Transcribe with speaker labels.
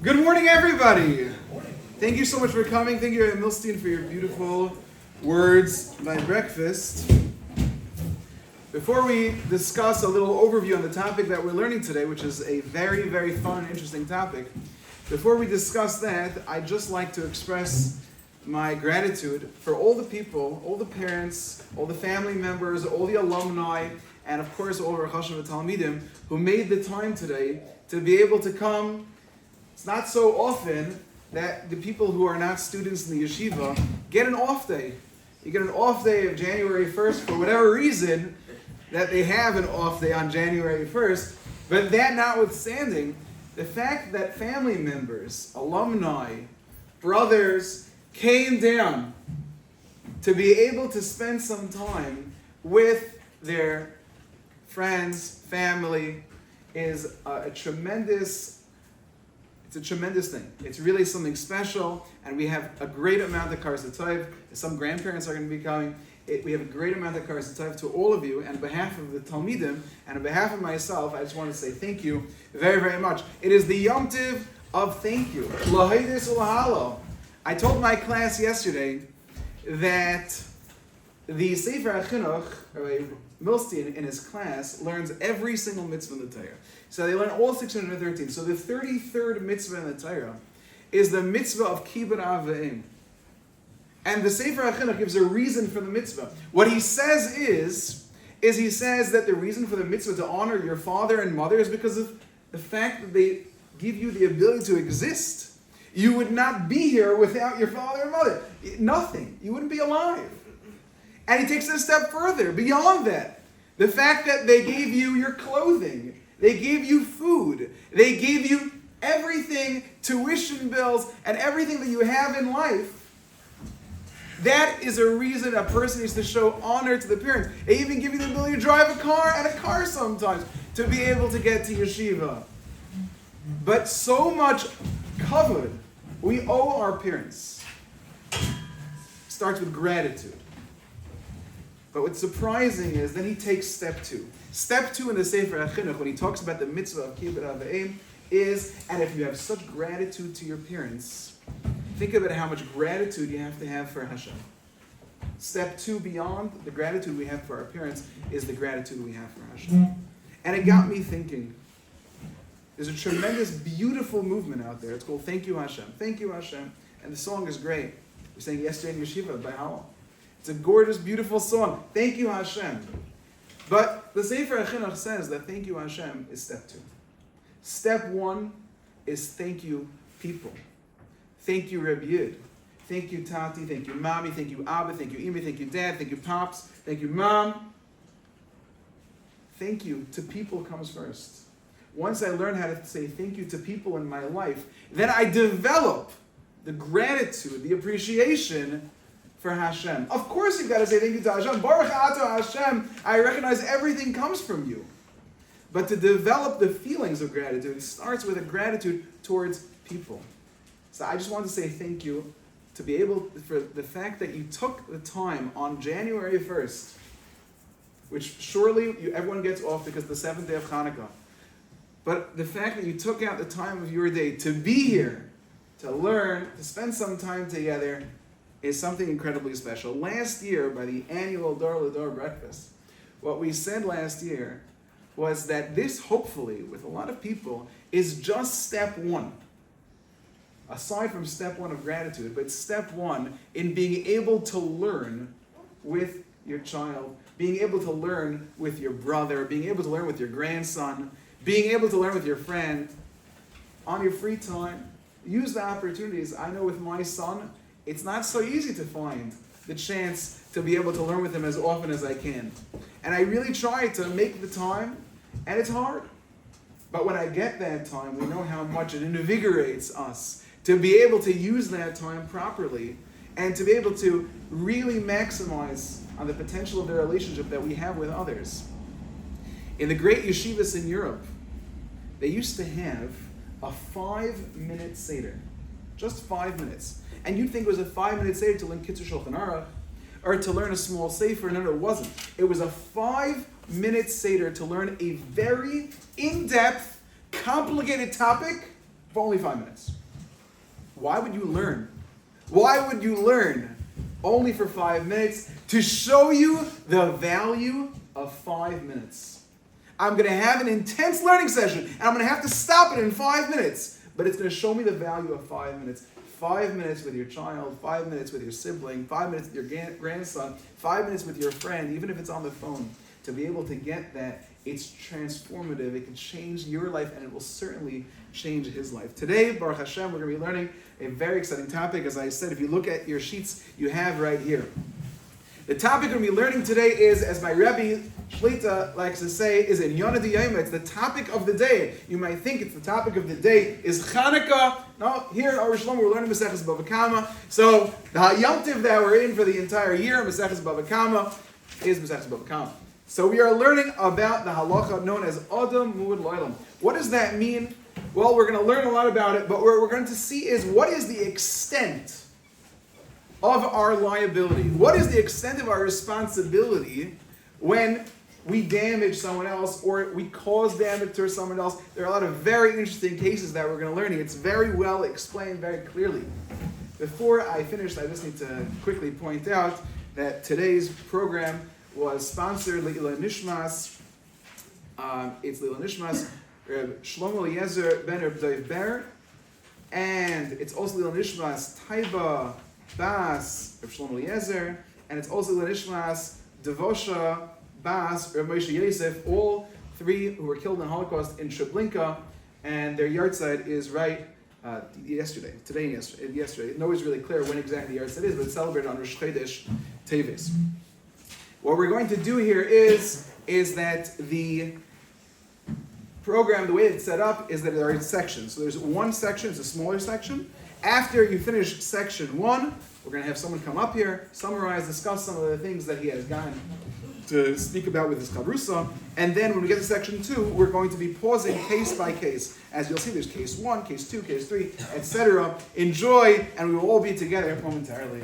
Speaker 1: Good morning, everybody. Thank you so much for coming. Thank you, Milstein, for your beautiful words by breakfast. Before we discuss a little overview on the topic that we're learning today, which is a very, very fun and interesting topic, before we discuss that, I'd just like to express my gratitude for all the people, all the parents, all the family members, all the alumni, and of course all of our Chashav Talmidim who made the time today to be able to come. It's not so often that the people who are not students in the yeshiva get an off day. You get an off day of January 1st for whatever reason that they have an off day on January 1st. But that notwithstanding, the fact that family members, alumni, brothers came down to be able to spend some time with their friends, family, is a tremendous thing. It's really something special, and we have a great amount of Karas Tov. Some grandparents are going to be coming. We have a great amount of Karas Tov to all of you, and on behalf of the Talmidim, and on behalf of myself, I just want to say thank you very, very much. It is the Yom Tiv of thank you. L'haydis u'lahalo. I told my class yesterday that the Sefer HaChinuch, Milstein, in his class, learns every single mitzvah in the Torah. So they learn all 613. So the 33rd mitzvah in the Torah is the mitzvah of Kibbud Av V'Im. And the Sefer HaChinuch gives a reason for the mitzvah. What he says is he says that the reason for the mitzvah to honor your father and mother is because of the fact that they give you the ability to exist. You would not be here without your father and mother. Nothing. You wouldn't be alive. And he takes it a step further, beyond that. The fact that they gave you your clothing, they gave you food, they gave you everything, tuition bills, and everything that you have in life. That is a reason a person needs to show honor to the parents. They even give you the ability to drive a car and a car sometimes to be able to get to yeshiva. But so much kavod we owe our parents. Starts with gratitude. But what's surprising is then he takes step two. Step two in the Sefer HaChinuch, when he talks about the mitzvah of Kibbud Av V'Im, is, and if you have such gratitude to your parents, think about how much gratitude you have to have for Hashem. Step two beyond the gratitude we have for our parents is the gratitude we have for Hashem. And it got me thinking, there's a tremendous, beautiful movement out there. It's called Thank You Hashem. Thank You Hashem. And the song is great. We sang yesterday in Yeshiva by Howell. It's a gorgeous, beautiful song. Thank You Hashem. But the Sefer HaChinuch says that Thank You Hashem is step two. Step one is thank you people. Thank you Reb Yid. Thank you Tati. Thank you Mommy. Thank you Abba. Thank you Imi. Thank you Dad. Thank you Pops. Thank you Mom. Thank you to people comes first. Once I learn how to say thank you to people in my life, then I develop the gratitude, the appreciation for Hashem. Of course you've got to say thank you to Hashem. Baruch Ato Hashem. I recognize everything comes from you. But to develop the feelings of gratitude, it starts with a gratitude towards people. So I just want to say thank you to be able, for the fact that you took the time on January 1st, which surely everyone gets off because the 7th day of Hanukkah. But the fact that you took out the time of your day to be here, to learn, to spend some time together, is something incredibly special. Last year, by the annual Dor L'Dor breakfast, what we said last year was that this, hopefully, with a lot of people, is just step one. Aside from step one of gratitude, but step one in being able to learn with your child, being able to learn with your brother, being able to learn with your grandson, being able to learn with your friend on your free time. Use the opportunities. I know with my son, it's not so easy to find the chance to be able to learn with him as often as I can. And I really try to make the time, and it's hard. But when I get that time, we know how much it invigorates us to be able to use that time properly and to be able to really maximize on the potential of the relationship that we have with others. In the great yeshivas in Europe, they used to have a 5-minute Seder. Just 5 minutes. And you'd think it was a 5-minute Seder to learn Kitzur Shulchan Aruch, or to learn a small Sefer. No, it wasn't. It was a 5-minute Seder to learn a very in-depth, complicated topic for only 5 minutes. Why would you learn? Why would you learn only for 5 minutes? To show you the value of 5 minutes. I'm going to have an intense learning session, and I'm going to have to stop it in 5 minutes. But it's going to show me the value of 5 minutes. 5 minutes with your child, 5 minutes with your sibling, 5 minutes with your grandson, 5 minutes with your friend, even if it's on the phone. To be able to get that, it's transformative. It can change your life, and it will certainly change his life. Today, Baruch Hashem, we're going to be learning a very exciting topic. As I said, if you look at your sheets, you have right here. The topic we're going to be learning today is, as my Rebbe Shlita likes to say, is in Yonah D'Yoma. It's the topic of the day. You might think it's the topic of the day is Chanukah. No, here in Arush Shalom we're learning Maseches Bava Kama. So the Yom Tiv that we're in for the entire year, Maseches Bava Kama, is Maseches Bava Kama. So we are learning about the halacha known as Adam Mu'ud Lo'olam. What does that mean? Well, we're going to learn a lot about it, but what we're going to see is what is the extent of our liability. What is the extent of our responsibility when we damage someone else or we cause damage to someone else? There are a lot of very interesting cases that we're going to learn. It's very well explained very clearly. Before I finish, I just need to quickly point out that today's program was sponsored Le'ila Nishmas. It's Le'ila Nishmas, Reb Shlomo Eliezer ben Reb Dov Ber, and it's also Le'ila Nishmas Taiba Bas Reb Shlomo Eliezer, and it's also Le'ila Nishmas Devosha Bas Reb Moshe Yosef, all three who were killed in the Holocaust in Treblinka, and their yahrzeit is right today and yesterday. Nobody's really clear when exactly the yahrzeit is, but it's celebrated on Rosh Chodesh Teves. What we're going to do here is that the program, the way it's set up, is that there are sections. So there's one section, it's a smaller section. After you finish section 1, we're going to have someone come up here, summarize, discuss some of the things that he has gotten to speak about with his chavrusa. And then when we get to section 2, we're going to be pausing case by case. As you'll see, there's case 1, case 2, case 3, etc. Enjoy, and we will all be together momentarily.